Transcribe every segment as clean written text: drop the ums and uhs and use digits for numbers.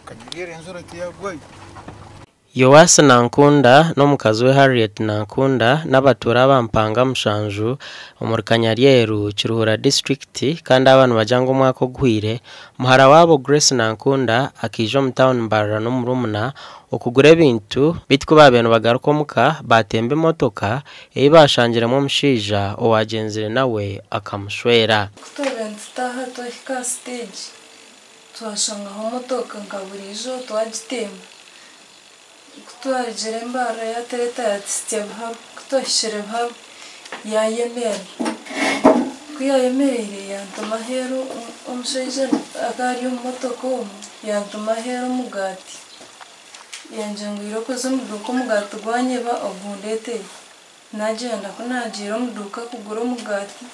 kanyigere enzora tiyagwai Yowasi Nankunda n'omukazi we Harriet Nankunda n'abatura bampanga mushanju omurikanya ryeru Kiruhura district kandi abantu bajanga omwaka ogwire muhara wabo Grace Nankunda akijo mu town barra no murumuna okugura ebintu bitkuba beno bagaruka omuka batembe motoka eyibashangiremo omushija owagenzire nawe akamushwera kutwebentaha twahika stage twashanga motoka nkaburijo twagitemba kutwagire mbara ya tereta ya tistebha kutwashire bha ya yemera kuyayemerere yantuma hero omushaija akari omumotoka omu yantuma hero mugati yanjangwiro kozo muduka omugati gwanyeba ogundete najenda kunagira omuduka kugura omugati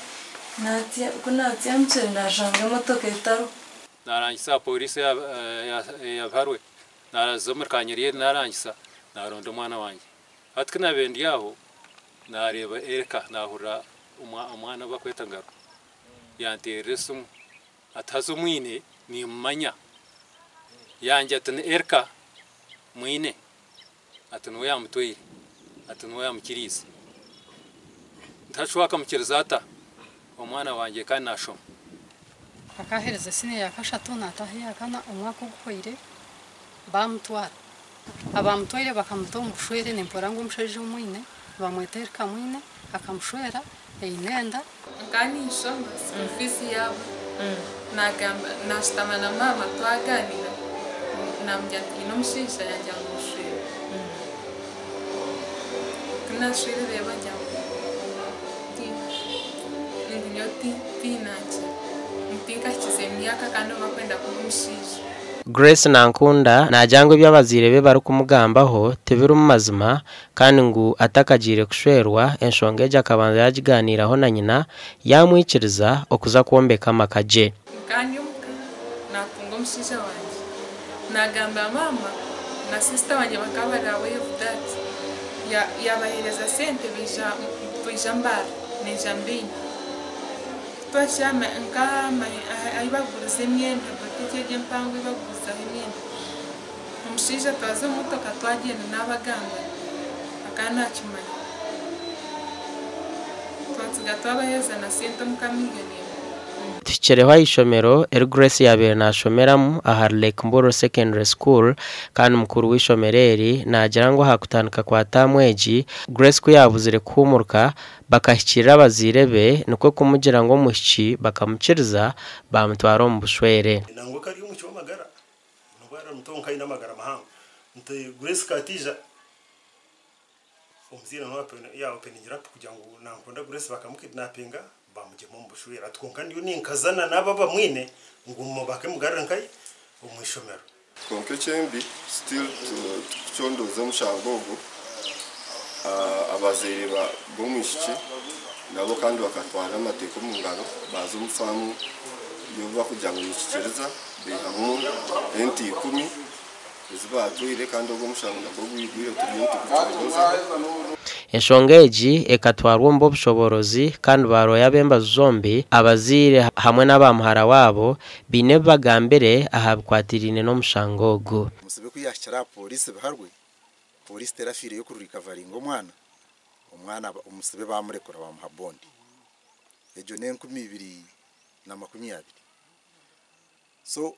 kunatya mchere najanga emotoka etaro narangisa polisi ya Barwe narazomurkanyiriye narangisa naronda umwana wanje atkina bendi yaho nareba ereka nahura umwana bakweta ngaro yanteresum atazumwine ni manya yanje atene erka mwine atene yamutwire atene yamukiriza ntashwaka mukirizata umwana wanje kandi nashoma akahereza sine yakashatu natahiya kana umwaka ukoire bamutwara abamutwire bakamutonga ushwere nemporango umushaje umwine bamwetereka mwine akamushwera einenda nganisho ofisi yabo nagamba nashtama na mama twaganira namjati nomushisha yajya mushwere kunashwere reba jyawo ndinyoti tinaje mpinga chisemiyaka kandi bakwenda kumushisha Grace Nankunda najangwe byabazire be bari kumugambaho tebira mu mazima kandi ngu atakagire kushwerwa enshongeje akabanza yagiganiraho na nyina yamwikiriza okuza kuombeka amakaje kandi nakunga omushisha wanje nagamba mama na sister wanje bakabara way of that yabahereza sente bija mbara nejambini twashama nkama ayibagurize myenda batekeje mpango ibaguza imyenda omushisha twaze motoka twagenda n'abaganga akana kimanya twatsiga twabaheza na sente mukamigene Tichereho ishomero Grace yabere nashomeramu aha Lake Mboro Secondary School kandi mukuru w'ishomereri nagira ngo hakutanika kwa tamweji Grace ko yabuzire kumurka bakashyikira abazirebe nuko kumugira ngo mushiki bakamukiriza bamutwara mu bushwere nango kari mu cyomagara nubara mutonka ina magara mahanga nte Grace katija umuzira no ya openingira kugira ngo nankunda Grace bakamukidnapinga bamujemo mu bushwera twonka ndiyo ninkazana nababa mwine ngumo bakemugarira nkai umwishomero konke chembi still chondoza mushangogo abazere bomwishiki nabo kandi bakatwara amateko mu ngaro bazo umufamu yo bakujyanga yikiriza behamu enti 10 zibatwire kandi ubwo mushango nabwo gwigwire turiyenti kutoza enshongeji ekatwarwa mbo bushoborozi kandi baroya bemba zombi abazire hamwe n'abamuhara wabo bine bagambere ahabwatirine no mushangogo musibe kuyashira polisi baharwe polisi terafire yo kurikavaringa umwana umusibe bamurekura bamuha bondi ejo ne 2020 so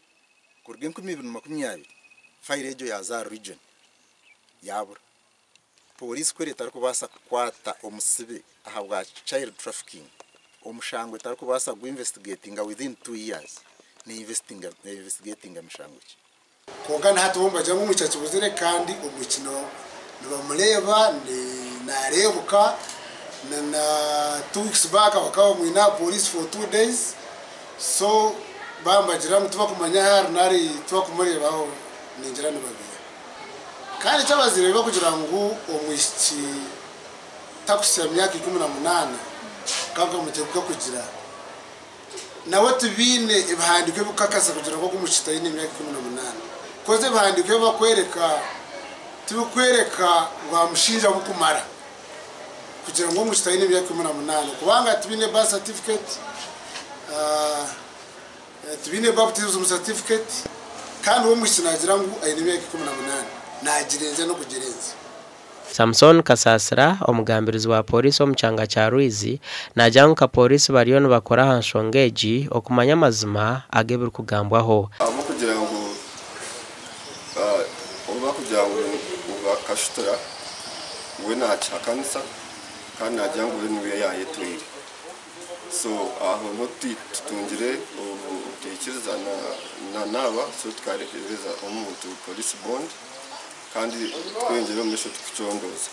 kurge 2020 fire ejo ya za region yabura polisi kwereta ariko basa kwata umusibe ahabwa child trafficking omushango tariko basa go investigating within 2 years ni investigating amushango kongana hatumba jangu muchachi buzire kandi umukino nibamureba narebuka na 2 weeks back wakawa mwina police for 2 days so bambagira mutuba kumanya har nari tuba kumurebaho ninjira nibabiri kandi cyabazireba kugira ngo omwishiki takusiya myaka 18 kanga mutebuka kugira nawe tubine ibhandike bukakasa kugira ngo kumushita yine myaka 18 koze bhandike bakwereka tubikwereka bamushinja bukumara kugira ngo mushita yine myaka 18 kubanga tubine birth certificate tubine baptism certificate kandi uwo mukino agira ngo ayine imyaka 18 nagirenze no kugerenza. Samson Kasasira omugambirizi wa polisi omuchanga cha Ruizi najanka polisi bariyo bakora hanshongeji okumanya amazima agebera kugambwaho abo kugira ngo oba kugira ngo bakashutira we nachakanisa kandi najya ngo niwe yayetwire so aho noti tutungire utekereza na naba so twarekereza umuntu police bond kandi twengere umesho tukucondoza